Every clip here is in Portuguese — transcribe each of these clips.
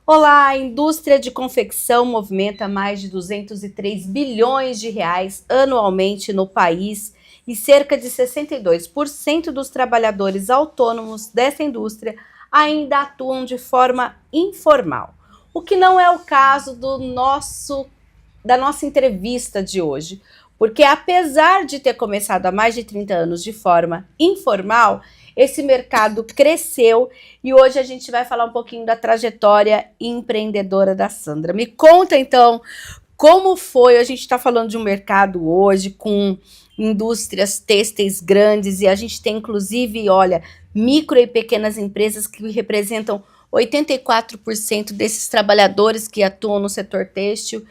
Olá, a indústria de confecção movimenta mais de 203 bilhões de reais anualmente no país e cerca de 62% dos trabalhadores autônomos dessa indústria ainda atuam de forma informal. O que não é o caso da nossa entrevista de hoje, porque apesar de ter começado há mais de 30 anos de forma informal, esse mercado cresceu e hoje a gente vai falar um pouquinho da trajetória empreendedora da Sandra. Me conta então como foi. A gente está falando de um mercado hoje com indústrias têxteis grandes e a gente tem inclusive, olha, micro e pequenas empresas que representam 84% desses trabalhadores que atuam no setor têxtil.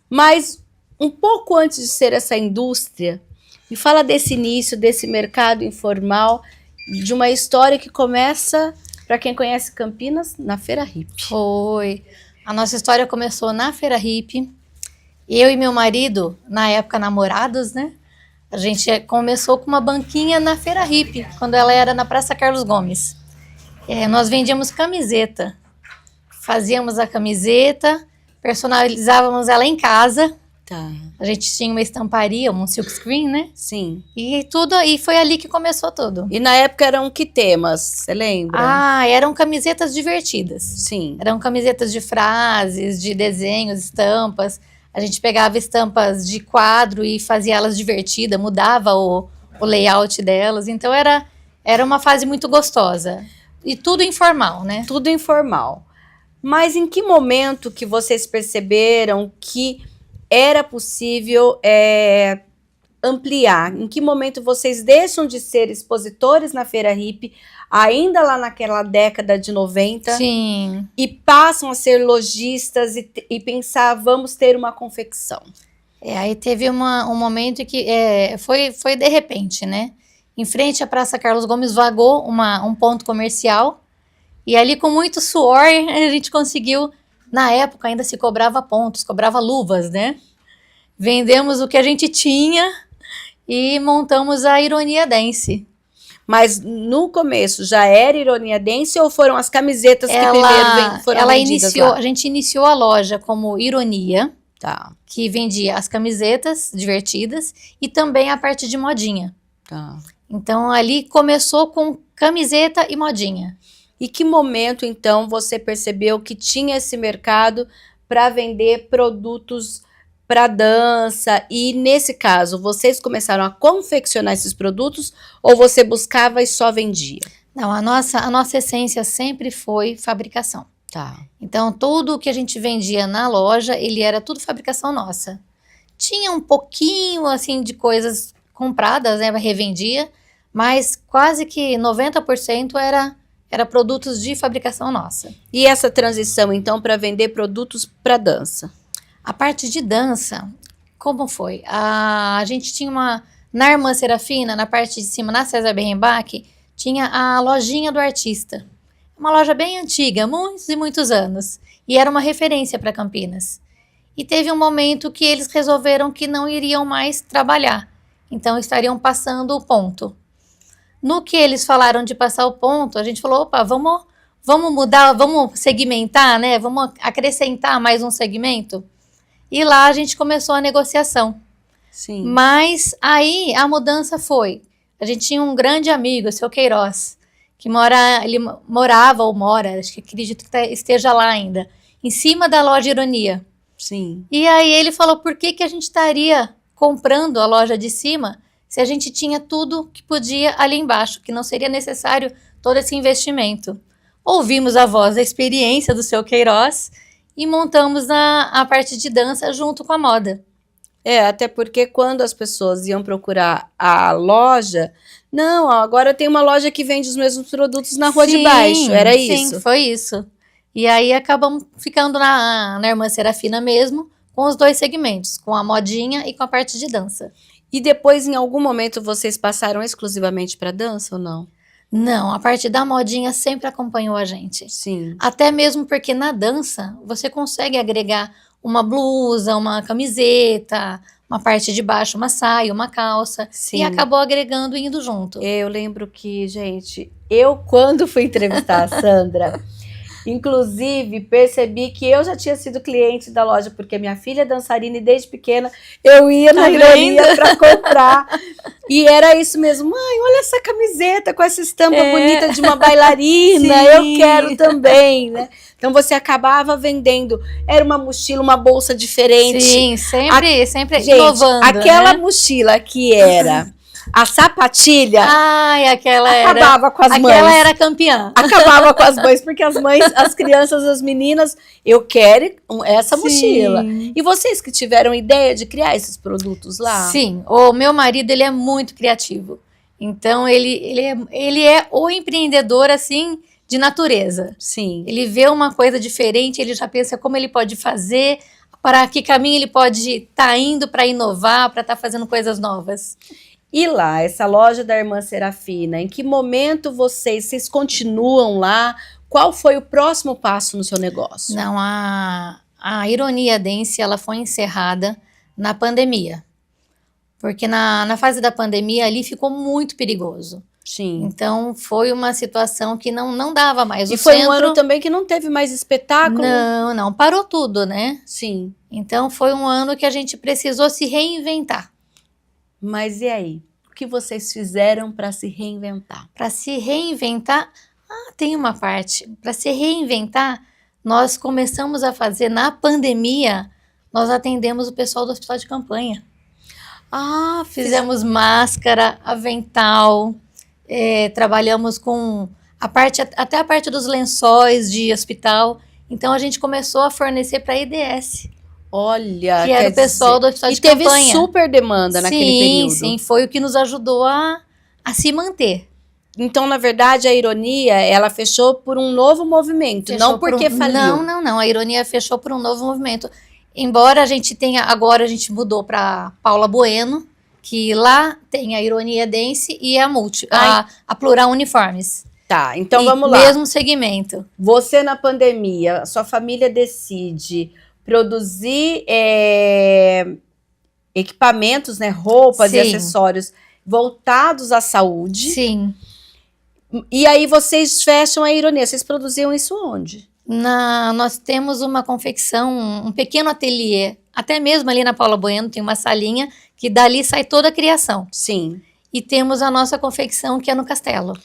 Mas um pouco antes de ser essa indústria, me fala desse início, desse mercado informal, de uma história que começa, para quem conhece Campinas, na Feira Hippie. Foi. A nossa história começou na Feira Hippie. Eu e meu marido, na época namorados, né? A gente começou com uma banquinha na Feira Hippie, quando ela era na Praça Carlos Gomes. Nós vendíamos camiseta. Fazíamos a camiseta, personalizávamos ela em casa. Tá. A gente tinha uma estamparia, um silkscreen, né? Sim. E foi ali que começou tudo. E na época eram que temas? Você lembra? Eram camisetas divertidas. Sim. Eram camisetas de frases, de desenhos, estampas. A gente pegava estampas de quadro e fazia elas divertidas, mudava o layout delas. Então era uma fase muito gostosa. E tudo informal, né? Tudo informal. Mas em que momento que vocês perceberam que era possível ampliar? Em que momento vocês deixam de ser expositores na Feira Hippie, ainda lá naquela década de 90, Sim. e passam a ser lojistas e pensar, vamos ter uma confecção? Aí teve um momento que foi de repente, né? Em frente à Praça Carlos Gomes vagou um ponto comercial e ali com muito suor a gente conseguiu. Na época ainda se cobrava pontos, cobrava luvas, né? Vendemos o que a gente tinha e montamos a Ironia Dance. Mas no começo já era Ironia Dance ou foram as camisetas que primeiro foram vendidas lá? A gente iniciou a loja como Ironia, Tá. que vendia as camisetas divertidas e também a parte de modinha. Tá. Então ali começou com camiseta e modinha. E que momento, então, você percebeu que tinha esse mercado para vender produtos para dança? E, nesse caso, vocês começaram a confeccionar esses produtos ou você buscava e só vendia? Não, a nossa essência sempre foi fabricação. Tá. Então, tudo que a gente vendia na loja, ele era tudo fabricação nossa. Tinha um pouquinho, assim, de coisas compradas, né, revendia, mas quase que 90% era produtos de fabricação nossa. E essa transição, então, para vender produtos para dança? A parte de dança, como foi? A gente tinha na Irmã Serafina, na parte de cima, na César Berrenbach, tinha a lojinha do artista. Uma loja bem antiga, muitos e muitos anos. E era uma referência para Campinas. E teve um momento que eles resolveram que não iriam mais trabalhar. Então, estariam passando o ponto. No que eles falaram de passar o ponto, a gente falou, opa, vamos mudar, vamos segmentar, né? Vamos acrescentar mais um segmento. E lá a gente começou a negociação. Sim. Mas aí a mudança foi, a gente tinha um grande amigo, o seu Queiroz, que ele morava ou mora, acho que acredito que esteja lá ainda, em cima da loja Ironia. Sim. E aí ele falou, por que a gente estaria comprando a loja de cima se a gente tinha tudo que podia ali embaixo, que não seria necessário todo esse investimento? Ouvimos a voz da experiência do seu Queiroz e montamos a parte de dança junto com a moda. Até porque quando as pessoas iam procurar a loja, não, agora tem uma loja que vende os mesmos produtos na rua de baixo, era isso? Sim, foi isso. E aí acabamos ficando na Irmã Serafina mesmo, com os dois segmentos, com a modinha e com a parte de dança. E depois, em algum momento, vocês passaram exclusivamente para dança ou não? Não, a parte da modinha sempre acompanhou a gente. Sim. Até mesmo porque na dança você consegue agregar uma blusa, uma camiseta, uma parte de baixo, uma saia, uma calça. Sim. E acabou agregando e indo junto. Eu lembro que, gente, quando fui entrevistar a Sandra, Inclusive, percebi que eu já tinha sido cliente da loja, porque minha filha é dançarina e desde pequena eu ia na Ironia para comprar. E era isso mesmo. Mãe, olha essa camiseta com essa estampa bonita de uma bailarina. Sim. Eu quero também, né? Então você acabava vendendo. Era uma mochila, uma bolsa diferente. Sim, sempre Gente, inovando, aquela né? mochila que era a sapatilha, Ai, acabava com as mães. Aquela era campeã. Acabava com as mães, porque as mães, as crianças, as meninas, eu quero essa mochila. E vocês que tiveram ideia de criar esses produtos lá? Sim, o meu marido, ele é muito criativo. Então, ele é o empreendedor, assim, de natureza. Sim. Ele vê uma coisa diferente, ele já pensa como ele pode fazer, para que caminho ele pode estar indo para inovar, para estar fazendo coisas novas. E lá, essa loja da Irmã Serafina, em que momento vocês continuam lá? Qual foi o próximo passo no seu negócio? Não, a Ironia Dance, ela foi encerrada na pandemia. Porque na fase da pandemia ali ficou muito perigoso. Sim. Então foi uma situação que não dava mais. E foi um ano também que não teve mais espetáculo? Não, parou tudo, né? Sim. Então foi um ano que a gente precisou se reinventar. Mas e aí? O que vocês fizeram para se reinventar? Para se reinventar, tem uma parte. Para se reinventar, nós começamos a fazer, na pandemia, nós atendemos o pessoal do hospital de campanha. Fizemos máscara, avental, trabalhamos com até a parte dos lençóis de hospital. Então a gente começou a fornecer para a IDS. Olha, que era o pessoal do hospital de campanha. E teve super demanda naquele período. Sim, foi o que nos ajudou a se manter. Então, na verdade, a Ironia, ela fechou por um novo movimento, não porque faliu. Não, a Ironia fechou por um novo movimento. Embora a gente tenha, agora a gente mudou para Paula Bueno, que lá tem a Ironia Dance e a Plural Uniformes. Tá, então vamos lá. Mesmo segmento. Você na pandemia, sua família decide produzir equipamentos, né, roupas e acessórios voltados à saúde. Sim. E aí vocês fecham a Ironia. Vocês produziam isso onde? Nós temos uma confecção, um pequeno ateliê, até mesmo ali na Paula Bueno tem uma salinha que dali sai toda a criação. Sim. E temos a nossa confecção que é no Castelo.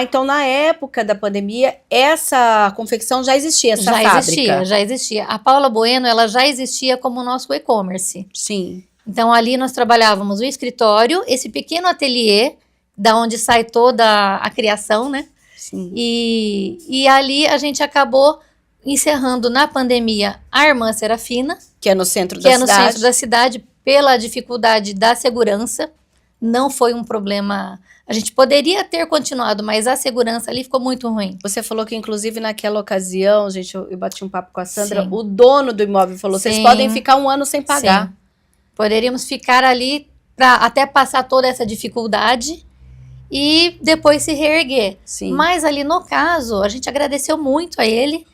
Então na época da pandemia, essa confecção já existia, essa fábrica? Já existia. A Paula Bueno, ela já existia como nosso e-commerce. Sim. Então ali nós trabalhávamos o escritório, esse pequeno ateliê, da onde sai toda a criação, né? Sim. E ali a gente acabou encerrando na pandemia a Irmã Serafina. Que é no centro da cidade. Que é no centro da cidade, pela dificuldade da segurança. Não foi um problema. A gente poderia ter continuado, mas a segurança ali ficou muito ruim. Você falou que, inclusive, naquela ocasião, gente, eu bati um papo com a Sandra, Sim. o dono do imóvel falou, vocês podem ficar 1 ano sem pagar. Sim. Poderíamos ficar ali para até passar toda essa dificuldade e depois se reerguer. Sim. Mas ali no caso, a gente agradeceu muito a ele,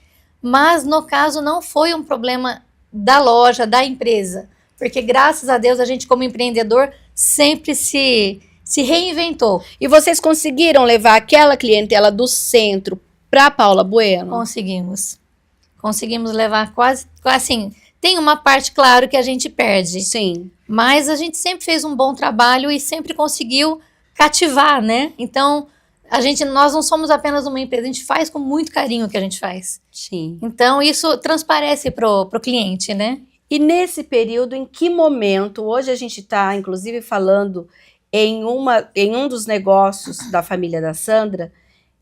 mas no caso não foi um problema da loja, da empresa, porque graças a Deus a gente como empreendedor sempre se reinventou. E vocês conseguiram levar aquela clientela do centro para Paula Bueno? Conseguimos levar quase assim. Tem uma parte, claro, que a gente perde. Sim. Mas a gente sempre fez um bom trabalho e sempre conseguiu cativar, né? Então, nós não somos apenas uma empresa, a gente faz com muito carinho o que a gente faz. Sim. Então, isso transparece pro cliente, né? E nesse período, em que momento, hoje a gente está, inclusive, falando em um dos negócios da família da Sandra,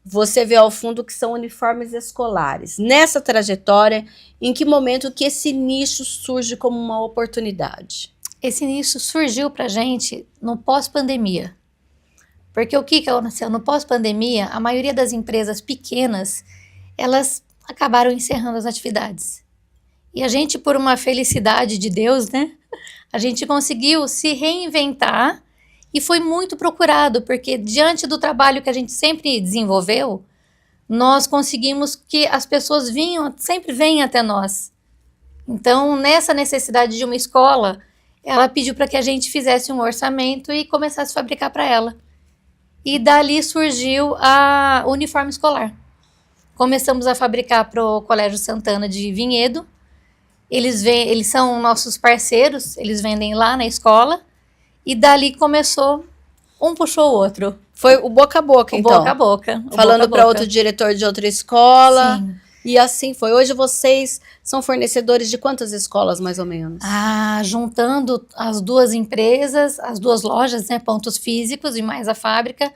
você vê ao fundo que são uniformes escolares. Nessa trajetória, em que momento que esse nicho surge como uma oportunidade? Esse nicho surgiu pra gente no pós-pandemia. Porque o que aconteceu? No pós-pandemia, a maioria das empresas pequenas, elas acabaram encerrando as atividades. E a gente, por uma felicidade de Deus, né? A gente conseguiu se reinventar e foi muito procurado, porque diante do trabalho que a gente sempre desenvolveu, nós conseguimos que as pessoas sempre vêm até nós. Então, nessa necessidade de uma escola, ela pediu para que a gente fizesse um orçamento e começasse a fabricar para ela. E dali surgiu o uniforme escolar. começamos a fabricar para o Colégio Santana de Vinhedo. Eles são nossos parceiros, eles vendem lá na escola, e dali começou, um puxou o outro. Foi o boca a boca, então. Boca a boca. Falando para outro diretor de outra escola. Sim. E assim foi. Hoje vocês são fornecedores de quantas escolas, mais ou menos? Juntando as duas empresas, as duas lojas, né, pontos físicos e mais a fábrica,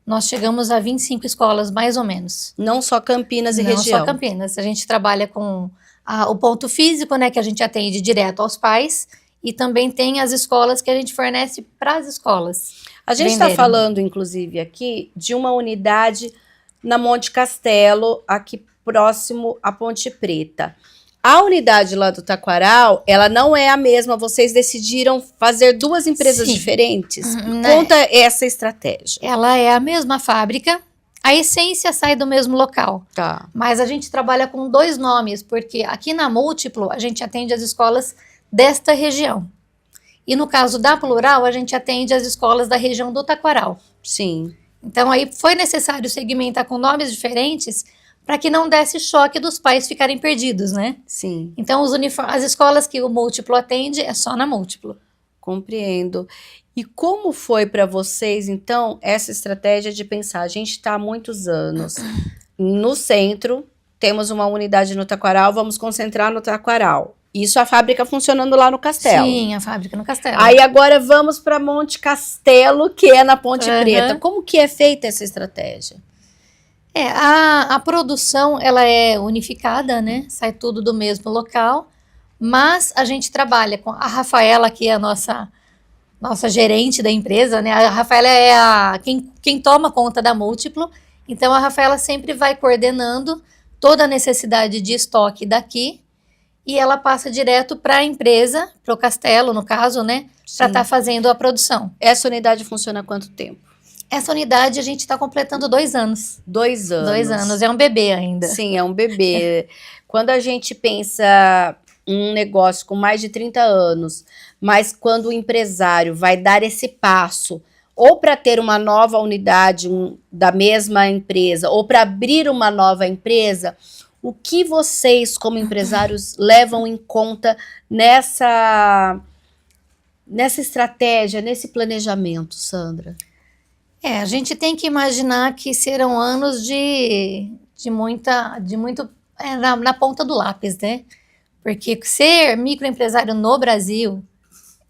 nós chegamos a 25 escolas, mais ou menos. Não só Campinas e região. Não só Campinas. A gente trabalha com o ponto físico, né, que a gente atende direto aos pais, e também tem as escolas que a gente fornece para as escolas. A gente está falando, inclusive, aqui de uma unidade na Monte Castelo, aqui próximo à Ponte Preta. A unidade lá do Taquaral, ela não é a mesma. Vocês decidiram fazer duas empresas diferentes? Conta essa estratégia. Ela é a mesma fábrica, a essência sai do mesmo local. Tá. Mas a gente trabalha com dois nomes, porque aqui na Múltiplo a gente atende as escolas desta região. E no caso da Plural, a gente atende as escolas da região do Taquaral. Sim. Então aí foi necessário segmentar com nomes diferentes para que não desse choque dos pais ficarem perdidos, né? Sim. Então as escolas que o Múltiplo atende é só na Múltiplo. Compreendo. E como foi para vocês, então, essa estratégia de pensar, a gente está há muitos anos no centro, temos uma unidade no Taquaral, vamos concentrar no Taquaral. Isso a fábrica funcionando lá no Castelo. Sim, a fábrica no Castelo. Aí agora vamos para Monte Castelo, que é na Ponte Preta. Como que é feita essa estratégia? A produção, ela é unificada, né? Sai tudo do mesmo local, mas a gente trabalha com a Rafaela, que é a nossa gerente da empresa, né? A Rafaela é quem toma conta da Múltiplo, então a Rafaela sempre vai coordenando toda a necessidade de estoque daqui, e ela passa direto para a empresa, para o Castelo, no caso, né? Para estar fazendo a produção. Essa unidade funciona há quanto tempo? Essa unidade a gente está completando 2 anos. 2 anos. 2 anos, é um bebê ainda. Sim, é um bebê. Quando a gente pensa um negócio com mais de 30 anos, mas quando o empresário vai dar esse passo, ou para ter uma nova unidade da mesma empresa, ou para abrir uma nova empresa, o que vocês, como empresários, levam em conta nessa estratégia, nesse planejamento, Sandra? A gente tem que imaginar que serão anos de muito na ponta do lápis, né? Porque ser microempresário no Brasil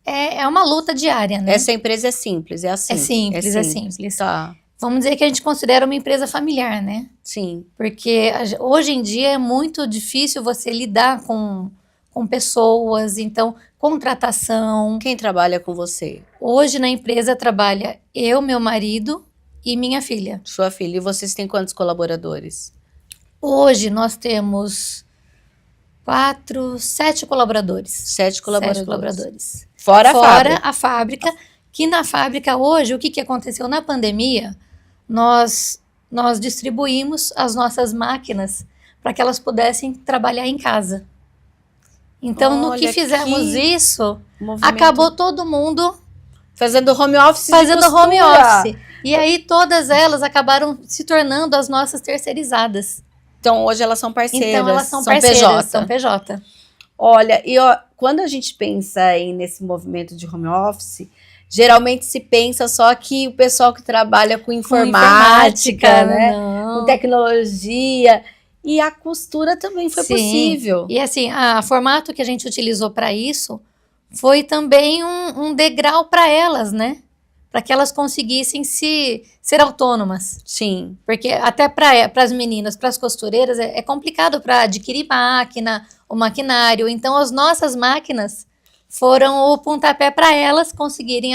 é uma luta diária, né? Essa empresa é simples, é assim? É simples. Tá. Vamos dizer que a gente considera uma empresa familiar, né? Sim. Porque hoje em dia é muito difícil você lidar com pessoas, então, contratação. Quem trabalha com você? Hoje na empresa trabalha eu, meu marido e minha filha. Sua filha. E vocês têm quantos colaboradores? Hoje nós temos 7 colaboradores. 7 colaboradores. 7 colaboradores. Fora a fábrica. Que na fábrica hoje, o que aconteceu na pandemia, nós distribuímos as nossas máquinas para que elas pudessem trabalhar em casa. Então, no que fizemos isso, acabou todo mundo fazendo home office. E aí todas elas acabaram se tornando as nossas terceirizadas. Então, hoje elas são parceiras. Então, elas são parceiras, são PJ. Olha, quando a gente pensa aí nesse movimento de home office, geralmente se pensa só que o pessoal que trabalha com informática, né? Com tecnologia. E a costura também foi possível. E assim, o formato que a gente utilizou para isso foi também um degrau para elas, né? Para que elas conseguissem ser autônomas. Sim. Porque até para as meninas, para as costureiras, é complicado para adquirir o maquinário. Então, as nossas máquinas foram o pontapé para elas conseguirem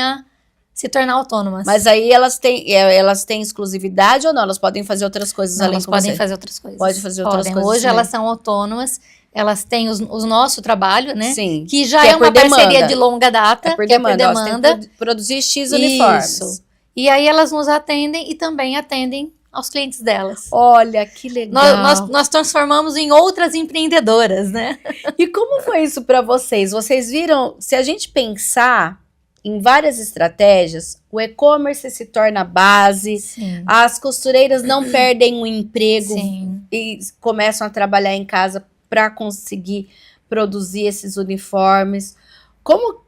se tornar autônomas. Mas aí elas têm exclusividade ou não? Elas podem fazer outras coisas além de você? Elas podem fazer outras coisas. Pode fazer outras coisas. Hoje elas são autônomas, elas têm o nosso trabalho, né? Sim. Que já é uma parceria de longa data. É por demanda. Tem que produzir X uniformes. Isso. E aí elas nos atendem e também atendem aos clientes delas. Olha, que legal. Nós transformamos em outras empreendedoras, né? E como foi isso para vocês? Vocês viram, se a gente pensar em várias estratégias, o e-commerce se torna base, as costureiras não perdem o emprego e começam a trabalhar em casa para conseguir produzir esses uniformes. Como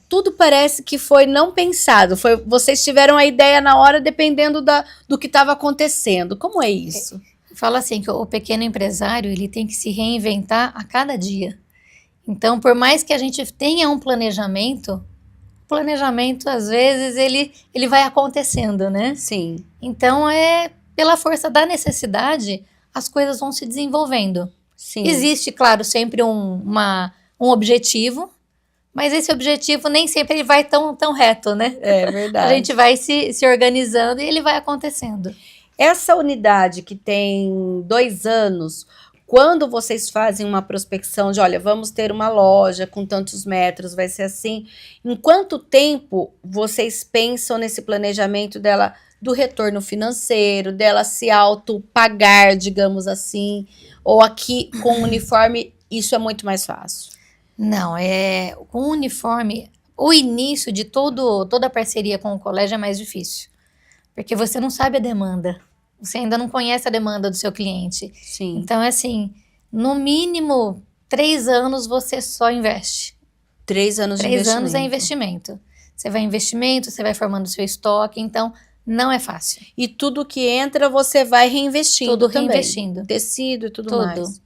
tudo parece que foi não pensado, vocês tiveram a ideia na hora dependendo do que estava acontecendo. Como é isso? Fala assim que o pequeno empresário ele tem que se reinventar a cada dia. Então, por mais que a gente tenha um planejamento, o planejamento às vezes ele vai acontecendo, né? Sim. Então, pela força da necessidade, as coisas vão se desenvolvendo. Sim. Existe, claro, sempre um objetivo, mas esse objetivo nem sempre ele vai tão reto, né? É verdade. A gente vai se organizando e ele vai acontecendo. Essa unidade que tem 2 anos, quando vocês fazem uma prospecção de, olha, vamos ter uma loja com tantos metros, vai ser assim, em quanto tempo vocês pensam nesse planejamento dela, do retorno financeiro, dela se auto-pagar, digamos assim, ou aqui com o uniforme, isso é muito mais fácil? Não, com o uniforme, o início de toda a parceria com o colégio é mais difícil. Porque você não sabe a demanda. Você ainda não conhece a demanda do seu cliente. Sim. Então, é assim, no mínimo 3 anos você só investe. 3 anos de investimento. 3 anos é investimento. Você vai investimento, você vai formando o seu estoque, então não é fácil. E tudo que entra você vai reinvestindo Tudo também. reinvestindo. Tecido e tudo mais.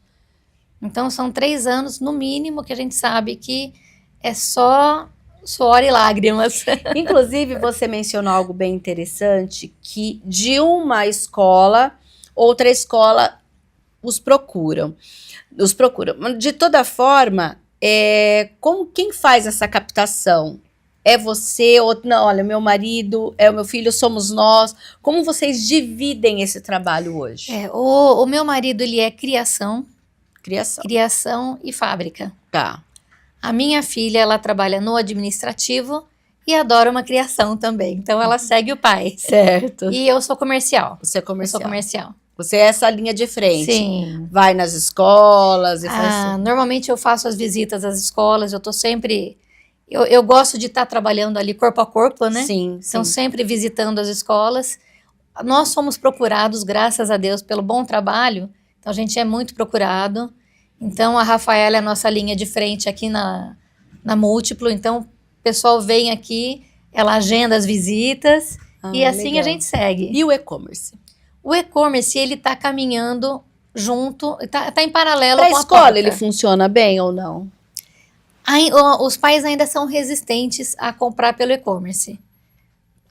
Então, são 3 anos, no mínimo, que a gente sabe que é só suor e lágrimas. Inclusive, você mencionou algo bem interessante, que de uma escola, outra escola os procuram. De toda forma, quem faz essa captação? É você? Ou não, olha, meu marido, é o meu filho, somos nós. Como vocês dividem esse trabalho hoje? O meu marido, ele é criação e fábrica. Tá. A minha filha, ela trabalha no administrativo e adora uma criação também. Então, ela segue o pai. Certo. E eu sou comercial. Você é comercial. Eu sou comercial. Você é essa linha de frente. Sim. Vai nas escolas e faz... Normalmente, eu faço as visitas às escolas. Eu tô sempre... Eu gosto de estar trabalhando ali corpo a corpo, né? Sim, Então, sim. sempre visitando as escolas. Nós somos procurados, graças a Deus, pelo bom trabalho. Então, a gente é muito procurado. Então, a Rafaela é a nossa linha de frente aqui na Múltiplo. Então, o pessoal vem aqui, ela agenda as visitas e assim legal. A gente segue. E o e-commerce? O e-commerce, ele está caminhando junto, tá em paralelo Pra com a escola, porta. ele funciona bem ou não? Os pais ainda são resistentes a comprar pelo e-commerce.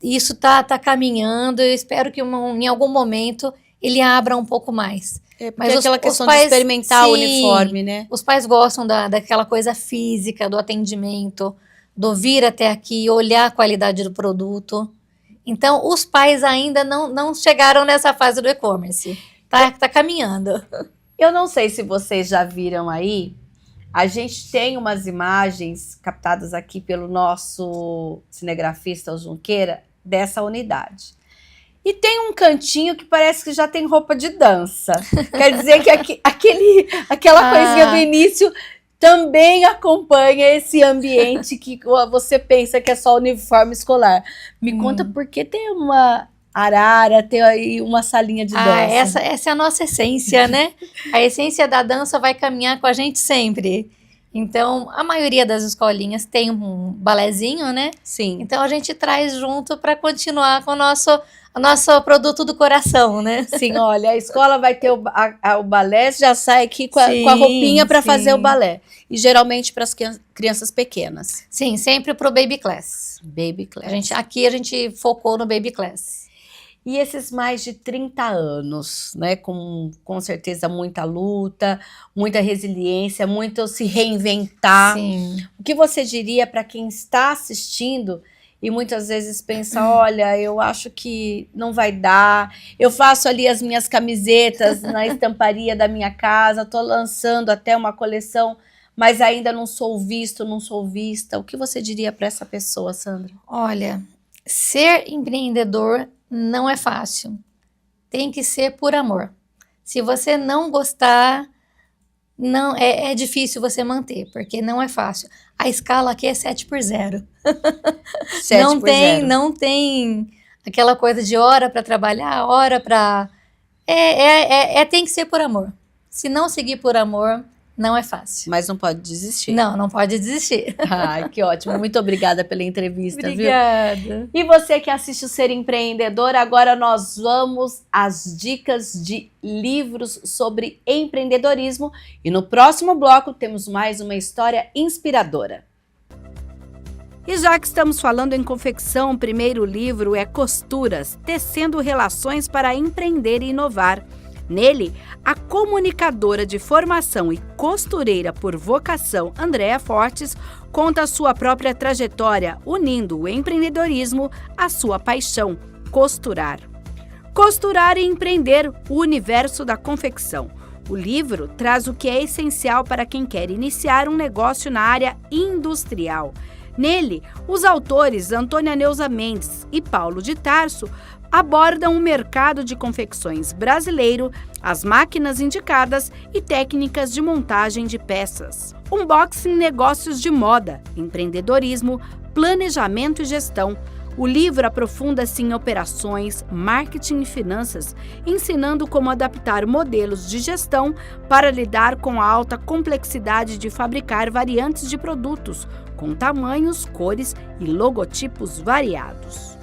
Isso tá caminhando, eu espero que em algum momento ele abra um pouco mais. Mas aquela questão de experimentar o uniforme, né? Os pais gostam daquela coisa física, do atendimento, do vir até aqui, olhar a qualidade do produto. Então, os pais ainda não chegaram nessa fase do e-commerce. Tá caminhando. Eu não sei se vocês já viram aí, a gente tem umas imagens captadas aqui pelo nosso cinegrafista, o Junqueira, dessa unidade. E tem um cantinho que parece que já tem roupa de dança. Quer dizer que aquela coisinha do início também acompanha esse ambiente que você pensa que é só uniforme escolar. Me conta por que tem uma arara, tem aí uma salinha de dança. Essa é a nossa essência, né? A essência da dança vai caminhar com a gente sempre. Então, a maioria das escolinhas tem um balézinho, né? Sim. Então, a gente traz junto para continuar com o nosso produto do coração, né? Sim, olha, a escola vai ter o balé, já sai aqui com a roupinha para fazer o balé. E geralmente para as crianças pequenas. Sim, sempre pro Baby Class. Baby Class. Aqui a gente focou no Baby Class. E esses mais de 30 anos, né? Com certeza muita luta, muita resiliência, muito se reinventar. Sim. O que você diria para quem está assistindo e muitas vezes pensa, olha, eu acho que não vai dar, eu faço ali as minhas camisetas na estamparia da minha casa, estou lançando até uma coleção, mas ainda não sou visto, não sou vista. O que você diria para essa pessoa, Sandra? Olha, ser empreendedor não é fácil. Tem que ser por amor. Se você não gostar, não é difícil você manter, porque não é fácil. A escala aqui é 7x0. 7x0. Não tem aquela coisa de hora para trabalhar, hora para... Tem que ser por amor. Se não seguir por amor, não é fácil. Mas não pode desistir. Não pode desistir. Ai, que ótimo. Muito obrigada pela entrevista, Obrigada. Viu? E você que assiste o Ser Empreendedor, agora nós vamos às dicas de livros sobre empreendedorismo. E no próximo bloco temos mais uma história inspiradora. E já que estamos falando em confecção, o primeiro livro é Costuras, Tecendo Relações para Empreender e Inovar. Nele, a comunicadora de formação e costureira por vocação, Andréa Fortes, conta a sua própria trajetória, unindo o empreendedorismo à sua paixão, costurar. Costurar e empreender, o universo da confecção. O livro traz o que é essencial para quem quer iniciar um negócio na área industrial. Nele, os autores Antônia Neuza Mendes e Paulo de Tarso abordam o mercado de confecções brasileiro, as máquinas indicadas e técnicas de montagem de peças. Unboxing negócios de moda, empreendedorismo, planejamento e gestão. O livro aprofunda-se em operações, marketing e finanças, ensinando como adaptar modelos de gestão para lidar com a alta complexidade de fabricar variantes de produtos, com tamanhos, cores e logotipos variados.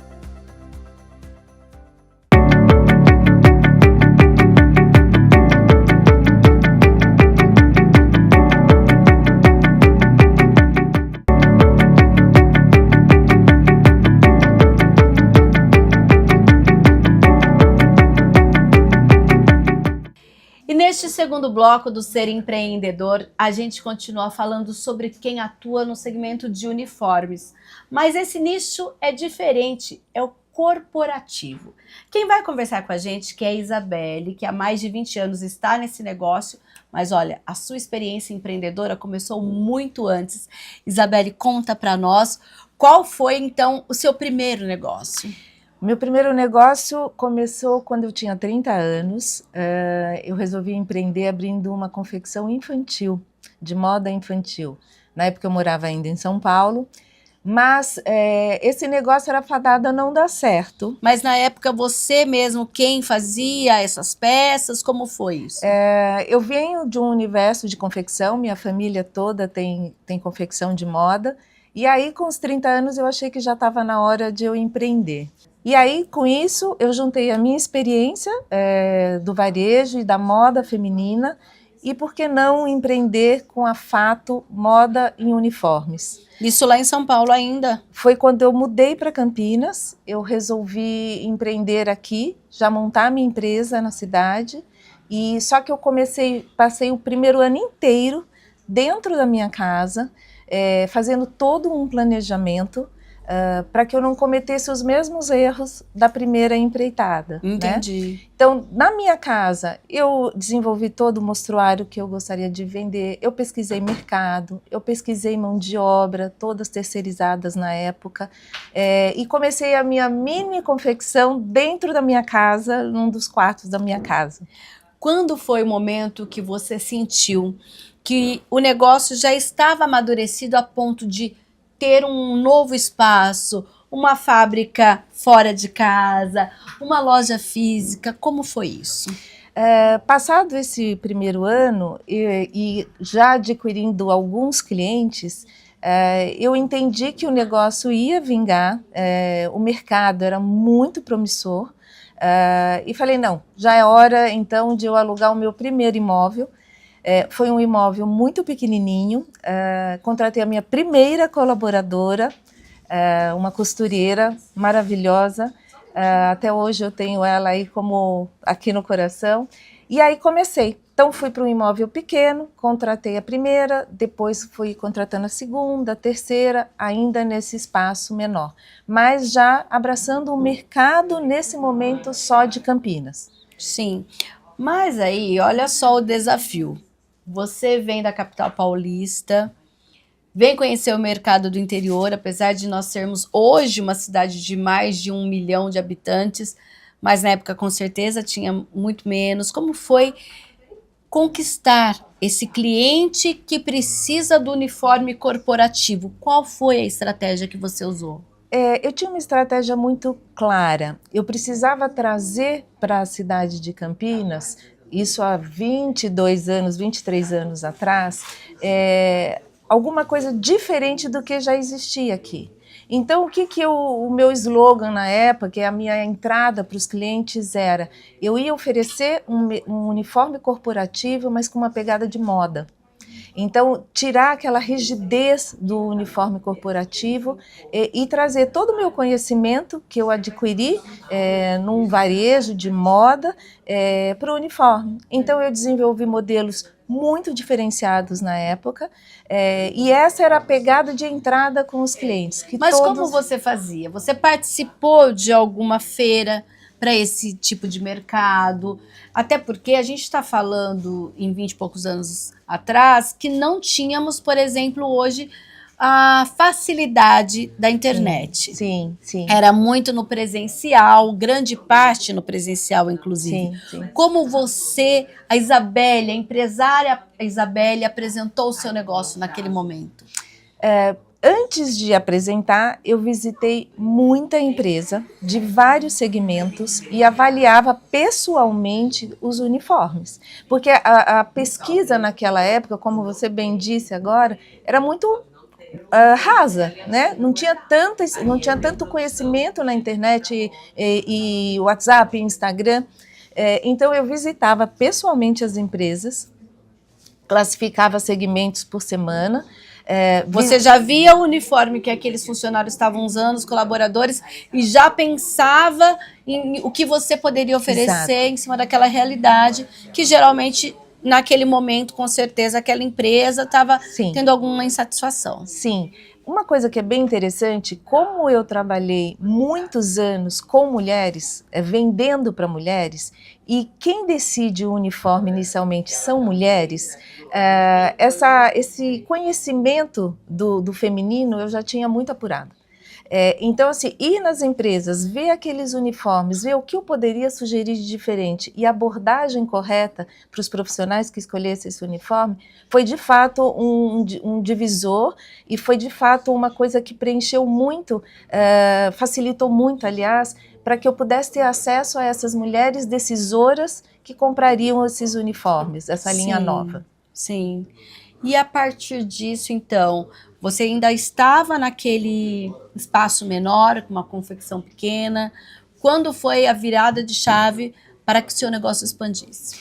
Neste segundo bloco do Ser Empreendedor, a gente continua falando sobre quem atua no segmento de uniformes. Mas esse nicho é diferente, é o corporativo. Quem vai conversar com a gente que é a Isabelle, que há mais de 20 anos está nesse negócio, mas olha, a sua experiência empreendedora começou muito antes. Isabelle, conta para nós qual foi então o seu primeiro negócio. Meu primeiro negócio começou quando eu tinha 30 anos. Eu resolvi empreender abrindo uma confecção infantil, de moda infantil. Na época eu morava ainda em São Paulo, mas esse negócio era fadado a não dar certo. Mas na época você mesmo, quem fazia essas peças, como foi isso? Eu venho de um universo de confecção, minha família toda tem confecção de moda, e aí com os 30 anos eu achei que já estava na hora de eu empreender. E aí, com isso, eu juntei a minha experiência do varejo e da moda feminina e, por que não, empreender com a Fato Moda em Uniformes. Isso lá em São Paulo ainda? Foi quando eu mudei para Campinas, eu resolvi empreender aqui, já montar minha empresa na cidade. E só que eu passei o primeiro ano inteiro dentro da minha casa, fazendo todo um planejamento, para que eu não cometesse os mesmos erros da primeira empreitada. Entendi. Né? Então, na minha casa, eu desenvolvi todo o mostruário que eu gostaria de vender, eu pesquisei mercado, eu pesquisei mão de obra, todas terceirizadas na época, e comecei a minha mini confecção dentro da minha casa, num dos quartos da minha casa. Quando foi o momento que você sentiu que o negócio já estava amadurecido a ponto de ter um novo espaço, uma fábrica fora de casa, uma loja física? Como foi isso? Passado esse primeiro ano e já adquirindo alguns clientes, eu entendi que o negócio ia vingar, o mercado era muito promissor, e falei, não, já é hora então de eu alugar o meu primeiro imóvel. Foi um imóvel muito pequenininho, contratei a minha primeira colaboradora, uma costureira maravilhosa, até hoje eu tenho ela aí como aqui no coração, e aí comecei. Então fui para um imóvel pequeno, contratei a primeira, depois fui contratando a segunda, a terceira, ainda nesse espaço menor, mas já abraçando o mercado nesse momento só de Campinas. Sim, mas aí olha só o desafio. Você vem da capital paulista, vem conhecer o mercado do interior, apesar de nós sermos hoje uma cidade de mais de 1 milhão de habitantes, mas na época com certeza tinha muito menos. Como foi conquistar esse cliente que precisa do uniforme corporativo? Qual foi a estratégia que você usou? Eu tinha uma estratégia muito clara. Eu precisava trazer para a cidade de Campinas, isso há 22 anos, 23 anos atrás, alguma coisa diferente do que já existia aqui. Então, o meu slogan na época, que a minha entrada para os clientes era, eu ia oferecer um uniforme corporativo, mas com uma pegada de moda. Então, tirar aquela rigidez do uniforme corporativo e trazer todo o meu conhecimento que eu adquiri num varejo de moda para o uniforme. Então, eu desenvolvi modelos muito diferenciados na época e essa era a pegada de entrada com os clientes. Mas como você fazia? Você participou de alguma feira para esse tipo de mercado? Até porque a gente está falando em 20 e poucos anos atrás que não tínhamos, por exemplo, hoje a facilidade da internet. Sim, sim. Era muito no presencial, grande parte no presencial, inclusive. Sim. Como você, a Isabelle, a empresária Isabelle, apresentou o seu negócio naquele momento? Antes de apresentar, eu visitei muita empresa de vários segmentos e avaliava pessoalmente os uniformes. Porque a pesquisa naquela época, como você bem disse agora, era muito rasa, né? Não tinha tanto conhecimento na internet e WhatsApp, Instagram. Então, eu visitava pessoalmente as empresas, classificava segmentos por semana. Você já via o uniforme que aqueles funcionários estavam usando, os colaboradores, e já pensava em o que você poderia oferecer. Exato. Em cima daquela realidade, que geralmente, naquele momento, com certeza, aquela empresa estava tendo alguma insatisfação. Sim. Uma coisa que é bem interessante, como eu trabalhei muitos anos com mulheres, vendendo para mulheres, e quem decide o uniforme inicialmente são mulheres, esse conhecimento do feminino eu já tinha muito apurado. Então, assim, ir nas empresas, ver aqueles uniformes, ver o que eu poderia sugerir de diferente e a abordagem correta para os profissionais que escolhessem esse uniforme, foi de fato um divisor e foi de fato uma coisa que preencheu muito, facilitou muito, aliás, para que eu pudesse ter acesso a essas mulheres decisoras que comprariam esses uniformes, essa linha nova. Sim. E a partir disso, então, você ainda estava naquele espaço menor, com uma confecção pequena. Quando foi a virada de chave para que o seu negócio expandisse?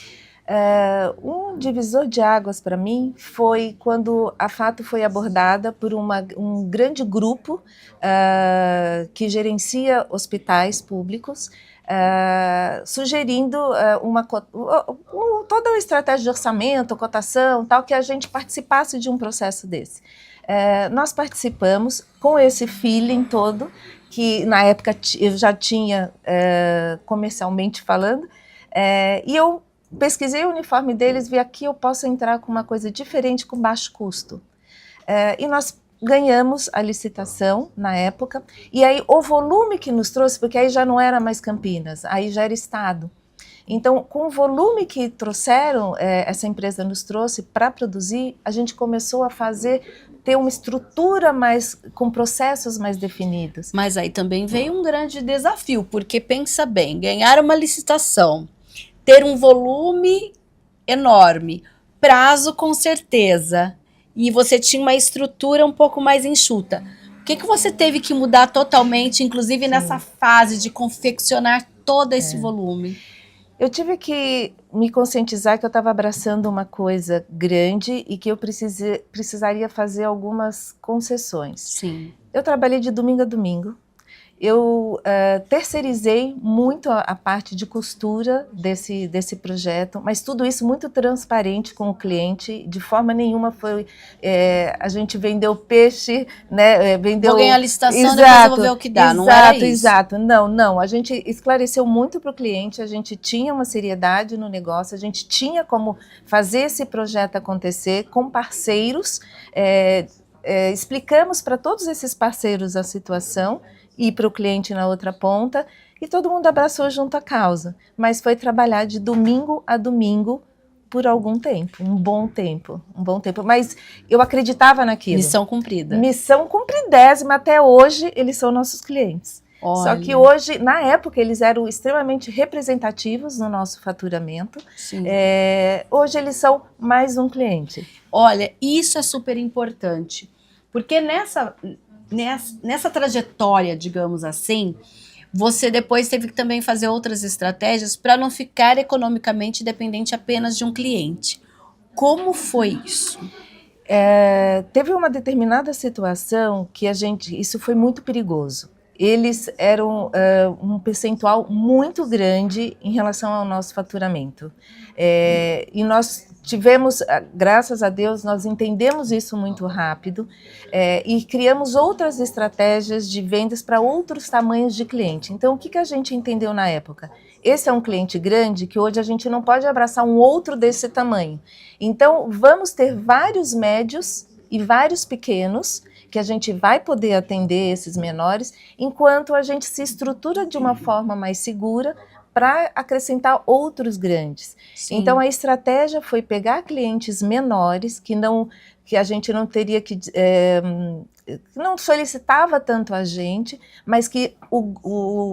Um divisor de águas para mim foi quando a Fato foi abordada por um grande grupo que gerencia hospitais públicos, sugerindo toda uma estratégia de orçamento, cotação, tal, que a gente participasse de um processo desse. Nós participamos com esse feeling todo, que na época eu já tinha comercialmente falando, e eu pesquisei o uniforme deles, vi aqui eu posso entrar com uma coisa diferente, com baixo custo. E nós ganhamos a licitação na época, e aí o volume que nos trouxe, porque aí já não era mais Campinas, aí já era estado. Então, com o volume que trouxeram, essa empresa nos trouxe para produzir, a gente começou a ter uma estrutura com processos mais definidos. Mas aí também veio um grande desafio, porque pensa bem, ganhar uma licitação, ter um volume enorme, prazo com certeza, e você tinha uma estrutura um pouco mais enxuta. O que você teve que mudar totalmente, inclusive nessa fase de confeccionar todo esse volume? Eu tive que me conscientizar que eu estava abraçando uma coisa grande e que eu precisaria fazer algumas concessões. Sim. Eu trabalhei de domingo a domingo. Eu terceirizei muito a parte de costura desse projeto, mas tudo isso muito transparente com o cliente, de forma nenhuma foi... a gente vendeu peixe, né? Vou ganhar a licitação, depois eu vou ver o que dá, não era isso? Exato, não, a gente esclareceu muito para o cliente, a gente tinha uma seriedade no negócio, a gente tinha como fazer esse projeto acontecer com parceiros, explicamos para todos esses parceiros a situação, e para o cliente na outra ponta, e todo mundo abraçou junto à causa. Mas foi trabalhar de domingo a domingo por algum tempo, um bom tempo, mas eu acreditava naquilo. Missão cumprida. Missão cumpridésima, até hoje eles são nossos clientes. Olha. Só que hoje, na época, eles eram extremamente representativos no nosso faturamento. Hoje eles são mais um cliente. Olha, isso é super importante, porque nessa trajetória, digamos assim, você depois teve que também fazer outras estratégias para não ficar economicamente dependente apenas de um cliente. Como foi isso? Teve uma determinada situação que isso foi muito perigoso. Eles eram um percentual muito grande em relação ao nosso faturamento. E nós tivemos, graças a Deus, nós entendemos isso muito rápido e criamos outras estratégias de vendas para outros tamanhos de cliente. Então, o que a gente entendeu na época? Esse é um cliente grande que hoje a gente não pode abraçar um outro desse tamanho. Então, vamos ter vários médios e vários pequenos que a gente vai poder atender esses menores, enquanto a gente se estrutura de uma forma mais segura para acrescentar outros grandes. Sim. Então, a estratégia foi pegar clientes menores que a gente não teria que não solicitava tanto a gente, mas que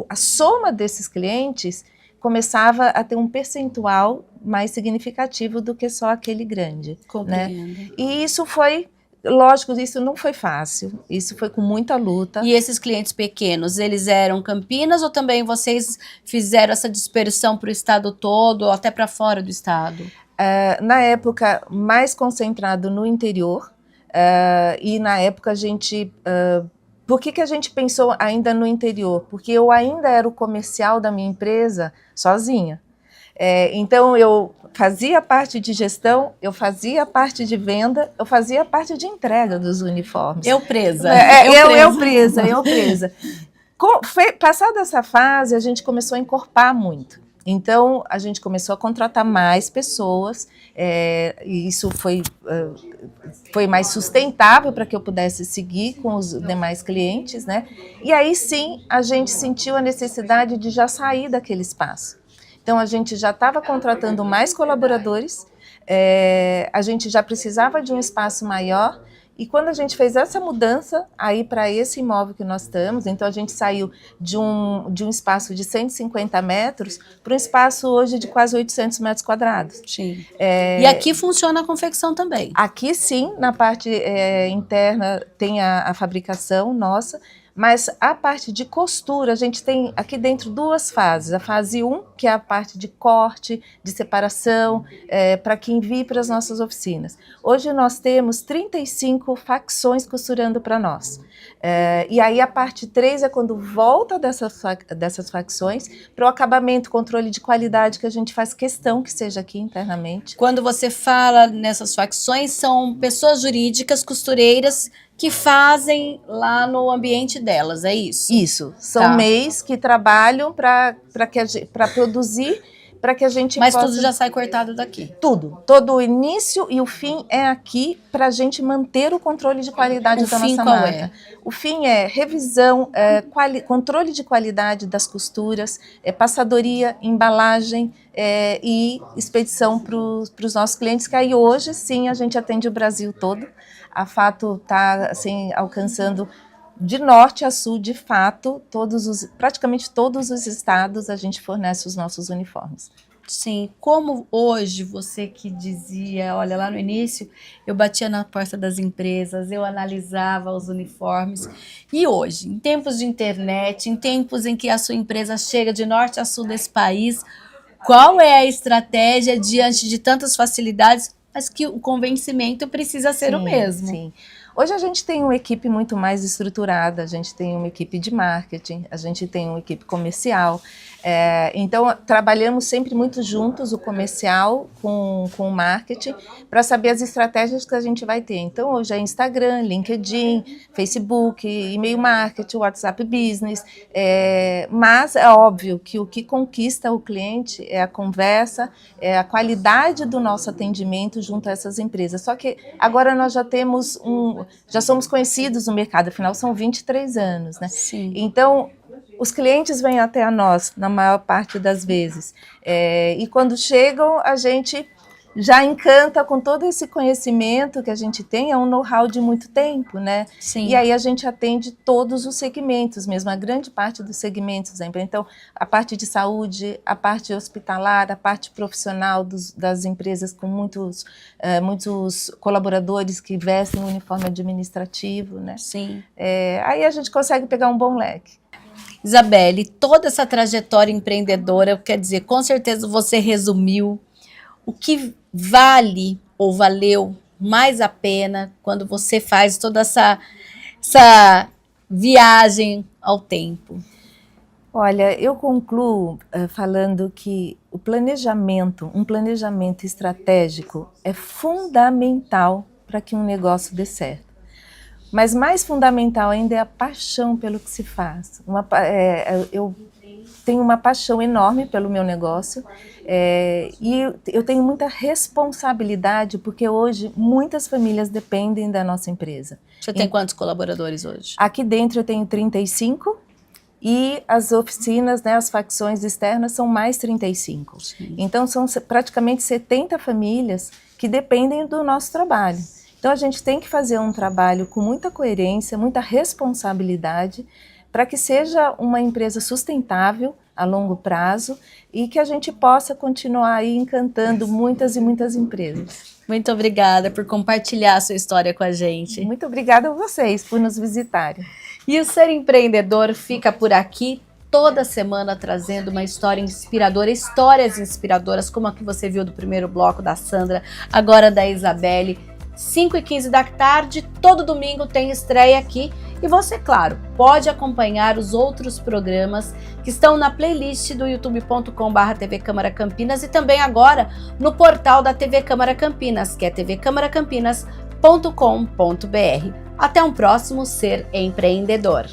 a soma desses clientes começava a ter um percentual mais significativo do que só aquele grande. Compreendo. Né? E isso foi, lógico, isso não foi fácil, isso foi com muita luta. E esses clientes pequenos, eles eram Campinas ou também vocês fizeram essa dispersão para o estado todo ou até para fora do estado? Na época, mais concentrado no interior, e na época a gente... Por que a gente pensou ainda no interior? Porque eu ainda era o comercial da minha empresa sozinha. Então, eu fazia parte de gestão, eu fazia parte de venda, eu fazia parte de entrega dos uniformes. Eu presa. Eu presa. Passada essa fase, a gente começou a encorpar muito. Então, a gente começou a contratar mais pessoas, e isso foi mais sustentável para que eu pudesse seguir com os demais clientes, né? E aí sim, a gente sentiu a necessidade de já sair daquele espaço. Então, a gente já estava contratando mais colaboradores, a gente já precisava de um espaço maior, e quando a gente fez essa mudança aí para esse imóvel que nós estamos, então a gente saiu de um espaço de 150 metros para um espaço hoje de quase 800 metros quadrados. Sim. E aqui funciona a confecção também? Aqui sim, na parte interna tem a fabricação nossa, mas a parte de costura, a gente tem aqui dentro duas fases. A fase 1, que é a parte de corte, de separação, para que envie para as nossas oficinas. Hoje nós temos 35 facções costurando para nós. E aí a parte 3 é quando volta dessas facções para o acabamento, controle de qualidade, que a gente faz questão que seja aqui internamente. Quando você fala nessas facções, são pessoas jurídicas, costureiras, que fazem lá no ambiente delas, é isso? Isso, são MEIs que trabalham para produzir, para que a gente Mas possa... tudo já sai cortado daqui? Tudo, todo o início e o fim é aqui para a gente manter o controle de qualidade da nossa marca. O fim é revisão, controle de qualidade das costuras, passadoria, embalagem e expedição para os nossos clientes, que aí hoje sim a gente atende o Brasil todo. A Fato está assim, alcançando de norte a sul, de fato, praticamente todos os estados a gente fornece os nossos uniformes. Sim, como hoje você que dizia, olha, lá no início eu batia na porta das empresas, eu analisava os uniformes, e hoje, em tempos de internet, em tempos em que a sua empresa chega de norte a sul desse país, qual é a estratégia diante de tantas facilidades, mas que o convencimento precisa ser o mesmo? Sim. Hoje a gente tem uma equipe muito mais estruturada, a gente tem uma equipe de marketing, a gente tem uma equipe comercial. Então, trabalhamos sempre muito juntos, o comercial com o marketing, para saber as estratégias que a gente vai ter. Então, hoje é Instagram, LinkedIn, Facebook, e-mail marketing, WhatsApp Business. Mas é óbvio que o que conquista o cliente é a conversa, é a qualidade do nosso atendimento junto a essas empresas. Só que agora nós já temos já somos conhecidos no mercado, afinal são 23 anos, né? Sim. Então, os clientes vêm até a nós, na maior parte das vezes. E quando chegam, a gente já encanta com todo esse conhecimento que a gente tem, é um know-how de muito tempo, né? Sim. E aí a gente atende todos os segmentos, mesmo a grande parte dos segmentos da empresa. Então, a parte de saúde, a parte hospitalar, a parte profissional das empresas com muitos colaboradores que vestem o uniforme administrativo, né? Sim. Aí a gente consegue pegar um bom leque. Isabelle, toda essa trajetória empreendedora, quer dizer, com certeza você resumiu o que vale ou valeu mais a pena quando você faz toda essa viagem ao tempo. Olha, eu concluo falando que um planejamento estratégico é fundamental para que um negócio dê certo. Mas mais fundamental ainda é a paixão pelo que se faz. Eu tenho uma paixão enorme pelo meu negócio e eu tenho muita responsabilidade porque hoje muitas famílias dependem da nossa empresa. Você tem quantos colaboradores hoje? Aqui dentro eu tenho 35 e as oficinas, né, as facções externas são mais 35. Sim. Então são praticamente 70 famílias que dependem do nosso trabalho. Então a gente tem que fazer um trabalho com muita coerência, muita responsabilidade, para que seja uma empresa sustentável a longo prazo e que a gente possa continuar aí encantando muitas e muitas empresas. Muito obrigada por compartilhar a sua história com a gente. Muito obrigada a vocês por nos visitarem. E o Ser Empreendedor fica por aqui toda semana trazendo uma história inspiradora, histórias inspiradoras, como a que você viu do primeiro bloco da Sandra, agora da Isabelle. 5h15 da tarde, todo domingo tem estreia aqui. E você, claro, pode acompanhar os outros programas que estão na playlist do youtube.com/TV Câmara Campinas e também agora no portal da TV Câmara Campinas, que é tvcamaracampinas.com.br. Até um próximo Ser Empreendedor.